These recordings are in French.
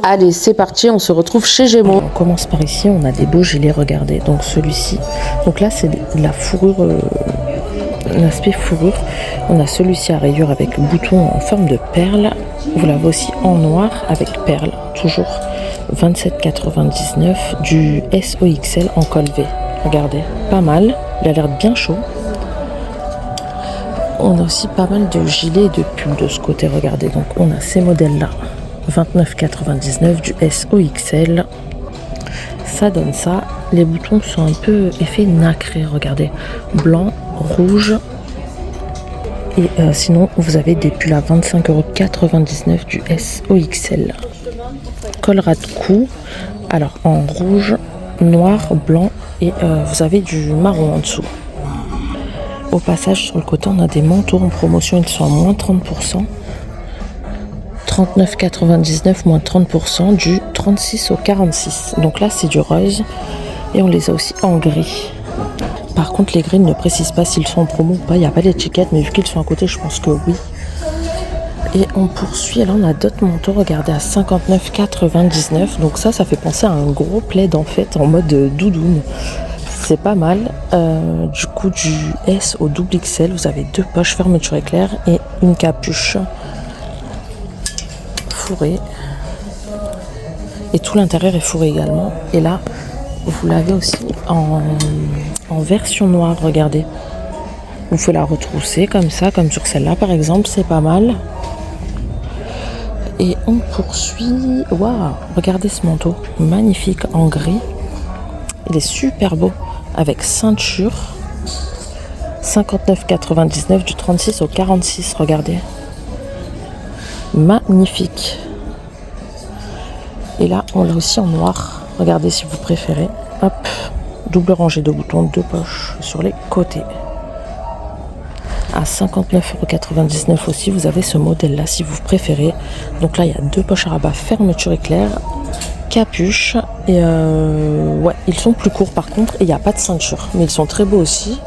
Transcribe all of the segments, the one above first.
Allez, c'est parti, on se retrouve chez Gémeaux. On commence par ici, on a des beaux gilets, regardez. Donc celui-ci, donc là c'est de la fourrure, l'aspect fourrure. On a celui-ci à rayures avec bouton en forme de perle. Vous l'avez aussi en noir avec perle, toujours 27,99 du SOXL en col V. Regardez, pas mal, il a l'air bien chaud. On a aussi pas mal de gilets et de pulls de ce côté, regardez. Donc on a ces modèles-là. 29,99 du SOXL. Ça donne ça. Les boutons sont un peu effet nacré, regardez. Blanc, rouge. Et sinon, vous avez des pulls à 25,99 € du SOXL. Col ras de cou. Alors en rouge, noir, blanc et vous avez du marron en dessous. Au passage, sur le côté, on a des manteaux en promotion. Ils sont à moins 30%. 39,99 moins 30% du 36 au 46. Donc là c'est du rose et on les a aussi en gris. Par contre les gris ne précisent pas s'ils sont en promo ou pas, il n'y a pas d'étiquette, mais vu qu'ils sont à côté je pense que oui. Et on poursuit, là on a d'autres manteaux, regardez, à 59,99. Donc ça fait penser à un gros plaid en fait en mode doudoune. C'est pas mal. Du coup du S au double XL, vous avez deux poches fermeture éclair et une capuche. Fourré. Et tout l'intérieur est fourré également. Et là, vous l'avez aussi en version noire, regardez. Vous pouvez la retrousser comme ça, comme sur celle-là par exemple, c'est pas mal. Et on poursuit. Waouh, regardez ce manteau, magnifique en gris. Il est super beau, avec ceinture. 59,99 du 36 au 46, regardez. Magnifique. Et là on l'a aussi en noir, regardez si vous préférez. Hop, double rangée de boutons, deux poches sur les côtés. À 59,99 € aussi, vous avez ce modèle là si vous préférez. Donc là il y a deux poches à rabat fermeture éclair, capuche et ouais, ils sont plus courts par contre et il n'y a pas de ceinture, mais ils sont très beaux aussi.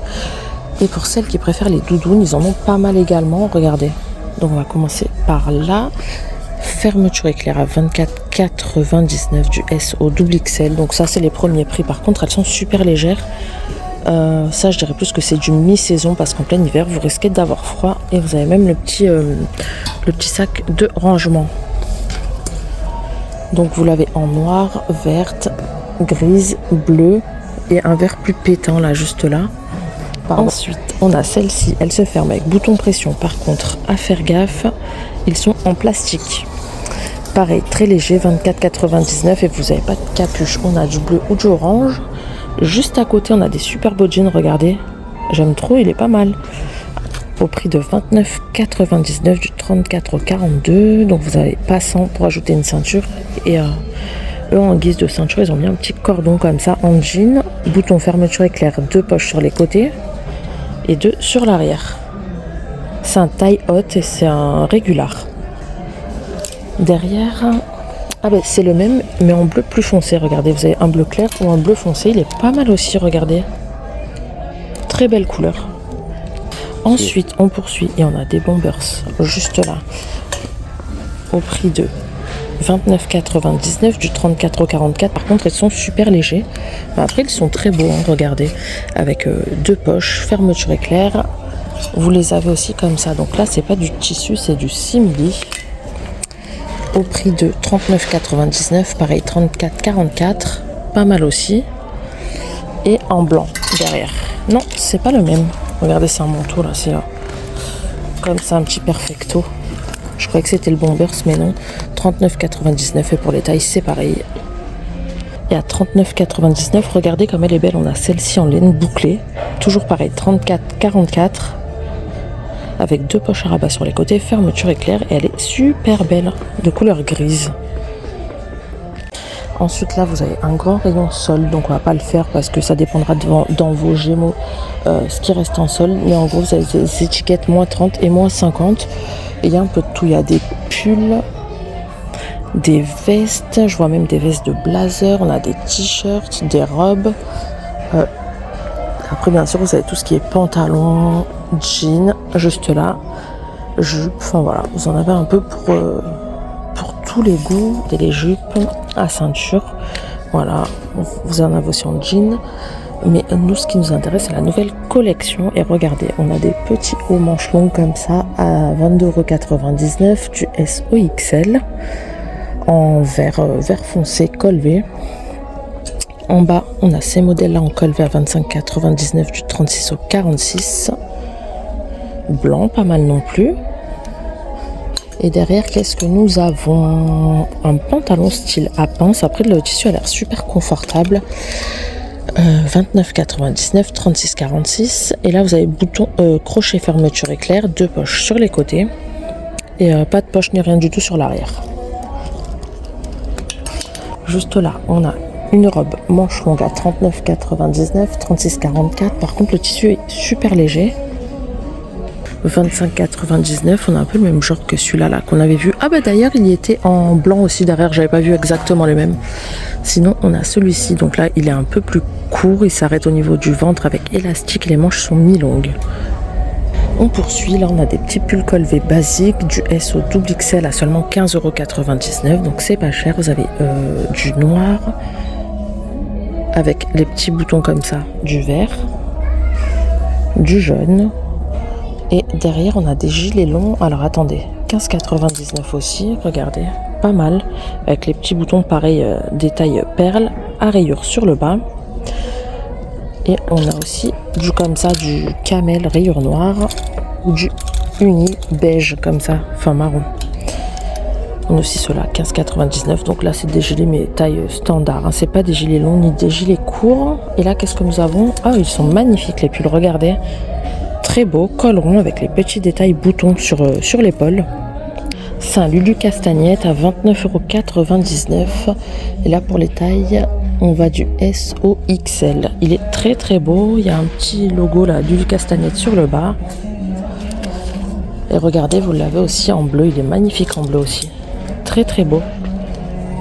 Et pour celles qui préfèrent les doudounes, ils en ont pas mal également, regardez. Donc on va commencer par là. Fermeture éclair à 24,99 du S au double XL. Donc ça c'est les premiers prix. Par contre elles sont super légères. Ça je dirais plus que c'est du mi-saison parce qu'en plein hiver vous risquez d'avoir froid. Et vous avez même le petit sac de rangement. Donc vous l'avez en noir, verte, grise, bleu et un vert plus pétant là juste là. Ensuite, on a celle-ci, elle se ferme avec bouton pression. Par contre, à faire gaffe, ils sont en plastique. Pareil, très léger, 24,99 et vous n'avez pas de capuche. On a du bleu ou du orange. Juste à côté, on a des super beaux jeans, regardez. J'aime trop, il est pas mal. Au prix de 29,99 du 34 au 42. Donc vous avez passant pour ajouter une ceinture. Et eux, en guise de ceinture, ils ont mis un petit cordon comme ça en jean. Bouton fermeture éclair, deux poches sur les côtés. Et deux sur l'arrière. C'est un taille haute et c'est un régular. Derrière, ah ben c'est le même mais en bleu plus foncé, regardez, vous avez un bleu clair ou un bleu foncé, il est pas mal aussi, regardez. Très belle couleur. Ensuite on poursuit et on a des bombers juste là au prix de 29,99 du 34 au 44. Par contre ils sont super légers, mais après ils sont très beaux, hein, regardez, avec deux poches, fermeture éclair. Vous les avez aussi comme ça, donc là c'est pas du tissu, c'est du simili au prix de 39,99, pareil 34,44, pas mal aussi. Et en blanc derrière, non c'est pas le même, regardez, c'est un manteau là, c'est là comme ça, un petit perfecto. Je croyais que c'était le bombers, mais non. 39,99 et pour les tailles, c'est pareil. Et à 39,99, regardez comme elle est belle. On a celle-ci en laine bouclée. Toujours pareil, 34,44. Avec deux poches à rabat sur les côtés, fermeture éclair. Et elle est super belle, de couleur grise. Ensuite, là, vous avez un grand rayon solde. Donc, on va pas le faire parce que ça dépendra dans vos Gémeaux ce qui reste en solde. Mais en gros, vous avez des étiquettes moins 30 et moins 50. Et il y a un peu de tout, il y a des pulls, des vestes, je vois même des vestes de blazer, on a des t-shirts, des robes. Après bien sûr vous avez tout ce qui est pantalon, jean, juste là, jupe, enfin voilà, vous en avez un peu pour tous les goûts, des jupes à ceinture. Voilà, vous en avez aussi en jean. Mais nous, ce qui nous intéresse, c'est la nouvelle collection. Et regardez, on a des petits hauts manches longues comme ça à 22,99 € du SOXL en vert foncé col V. En bas, on a ces modèles-là en col V à 25,99 € du 36 au 46. Blanc, pas mal non plus. Et derrière, qu'est-ce que nous avons? Un pantalon style à pince. Après, le tissu a l'air super confortable. 29,99 €, 36,46. Et là, vous avez bouton crochet fermeture éclair, 2 poches sur les côtés. Et pas de poche ni rien du tout sur l'arrière. Juste là, on a une robe manche longue à 39,99 €, 36,44 €. Par contre, le tissu est super léger. 25,99 €, on a un peu le même genre que celui-là là, qu'on avait vu. Ah bah d'ailleurs, il y était en blanc aussi derrière, j'avais pas vu exactement le même. Sinon, on a celui-ci. Donc là, il est un peu plus court, il s'arrête au niveau du ventre avec élastique, les manches sont mi-longues. On poursuit, là on a des petits pulls col V basiques, du S au double XL à seulement 15,99 €, donc c'est pas cher. Vous avez du noir avec les petits boutons comme ça, du vert, du jaune, et derrière on a des gilets longs. Alors attendez, 15,99 € aussi, regardez, pas mal, avec les petits boutons pareil, détail perles à rayures sur le bas. Et on a aussi du comme ça, du camel rayure noire ou du uni beige comme ça, enfin marron. On a aussi ceux-là, 15,99 €. Donc là, c'est des gilets mais taille standard. Hein. C'est pas des gilets longs ni des gilets courts. Et là, qu'est-ce que nous avons? Ah, ils sont magnifiques les pulls, regardez. Très beau, col rond avec les petits détails boutons sur l'épaule. C'est un Lulu Castagnette à 29,99 €. Et là, pour les tailles, on va du SOXL. Il est très très beau. Il y a un petit logo là, Lulu Castagnette sur le bas. Et regardez, vous l'avez aussi en bleu. Il est magnifique en bleu aussi. Très très beau.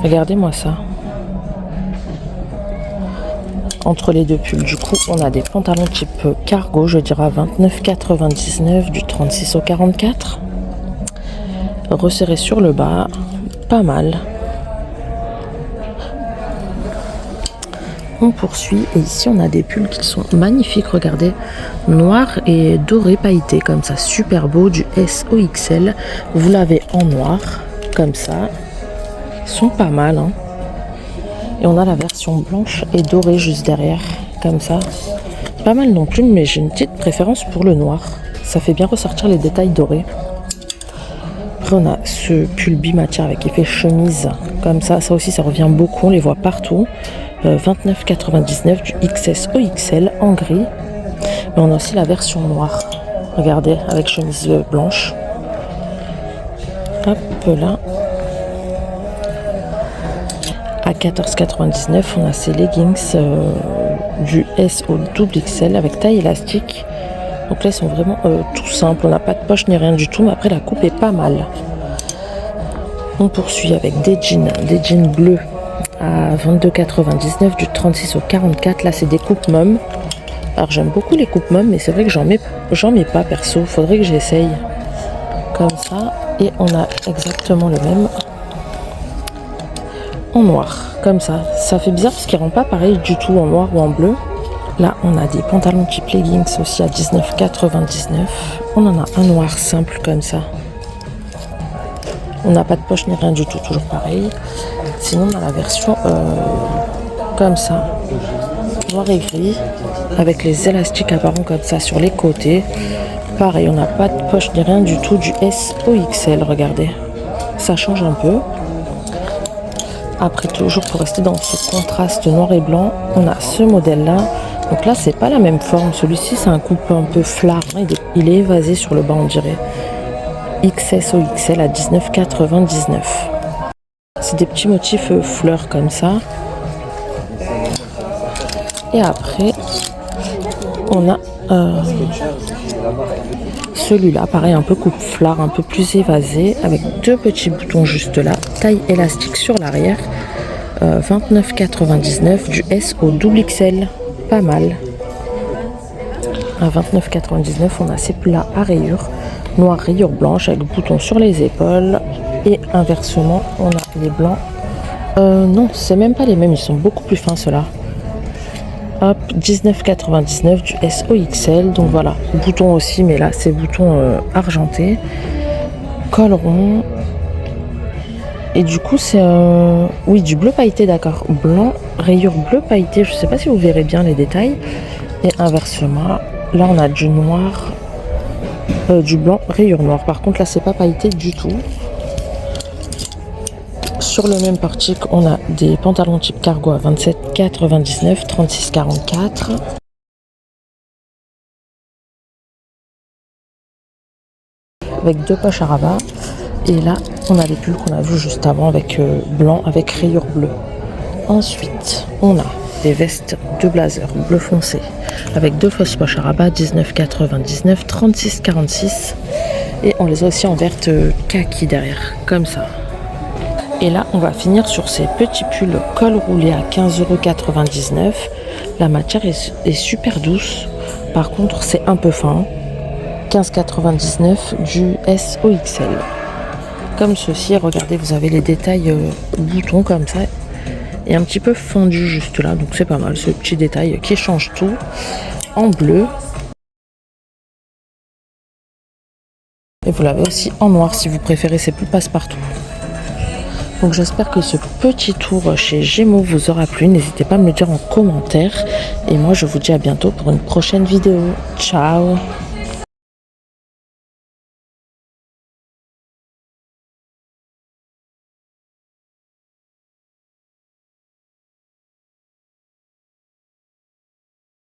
Regardez-moi ça. Entre les deux pulls, du coup, on a des pantalons type cargo, je dirais à 29,99 € du 36 au 44. Resserré sur le bas, pas mal. On poursuit et ici on a des pulls qui sont magnifiques, regardez, noir et doré pailleté comme ça, super beau, du SOXL. Vous l'avez en noir comme ça, ils sont pas mal, hein. Et on a la version blanche et dorée juste derrière comme ça, pas mal non plus, mais j'ai une petite préférence pour le noir, ça fait bien ressortir les détails dorés. Après on a ce pull bimatière avec effet chemise comme ça aussi ça revient beaucoup, on les voit partout. 29,99 € du XSOXL en gris. Mais on a aussi la version noire. Regardez, avec chemise blanche. Hop là. À 14,99 €, on a ces leggings du S au double XL avec taille élastique. Donc là, ils sont vraiment tout simples. On n'a pas de poche ni rien du tout. Mais après, la coupe est pas mal. On poursuit avec des jeans bleus à 22,99 € du 36 au 44. Là, c'est des coupes mômes. Alors, j'aime beaucoup les coupes mômes, mais c'est vrai que j'en mets pas perso. Faudrait que j'essaye. Comme ça. Et on a exactement le même en noir. Comme ça. Ça fait bizarre parce qu'il rend pas pareil du tout en noir ou en bleu. Là, on a des pantalons type leggings aussi à 19,99 €. On en a un noir simple comme ça. On n'a pas de poche ni rien du tout, toujours pareil. Sinon, on a la version comme ça, noir et gris, avec les élastiques apparents comme ça sur les côtés. Pareil, on n'a pas de poche ni rien du tout, du SOXL, regardez. Ça change un peu. Après, toujours pour rester dans ce contraste noir et blanc, on a ce modèle-là. Donc là, c'est pas la même forme. Celui-ci, c'est un coupe un peu flare. Il est évasé sur le bas, on dirait. XSOXL à 19,99 €. C'est des petits motifs fleurs comme ça. Et après, on a celui-là, pareil, un peu coupe flare, un peu plus évasé, avec deux petits boutons juste là, taille élastique sur l'arrière. 29,99 € du S au double XL, pas mal. À 29,99 €, on a ces plats à rayures, noir rayures blanches avec boutons sur les épaules Et inversement, on a les blancs. Non, c'est même pas les mêmes, ils sont beaucoup plus fins ceux-là. Hop, 19,99 du SOXL. Donc voilà, bouton aussi, mais là c'est bouton argenté. Col rond. Et du coup c'est oui, du bleu pailleté, d'accord. Blanc, rayure bleu pailleté, je sais pas si vous verrez bien les détails. Et inversement, là on a du noir, du blanc, rayure noire. Par contre là c'est pas pailleté du tout. Sur le même portique, on a des pantalons type cargo à 27,99, 36,44. Avec 2 poches à rabat. Et là, on a les pulls qu'on a vu juste avant avec blanc, avec rayures bleues. Ensuite, on a des vestes de blazer bleu foncé avec 2 fausses poches à rabat, 19,99, 36,46. Et on les a aussi en verte kaki derrière, comme ça. Et là, on va finir sur ces petits pulls col roulé à 15,99 €. La matière est super douce. Par contre, c'est un peu fin. 15,99 € du SOXL. Comme ceci, regardez, vous avez les détails boutons comme ça. Et un petit peu fondu juste là. Donc c'est pas mal, ce petit détail qui change tout. En bleu. Et vous l'avez aussi en noir si vous préférez, c'est plus passe-partout. Donc j'espère que ce petit tour chez Gémeaux vous aura plu. N'hésitez pas à me le dire en commentaire. Et moi je vous dis à bientôt pour une prochaine vidéo. Ciao!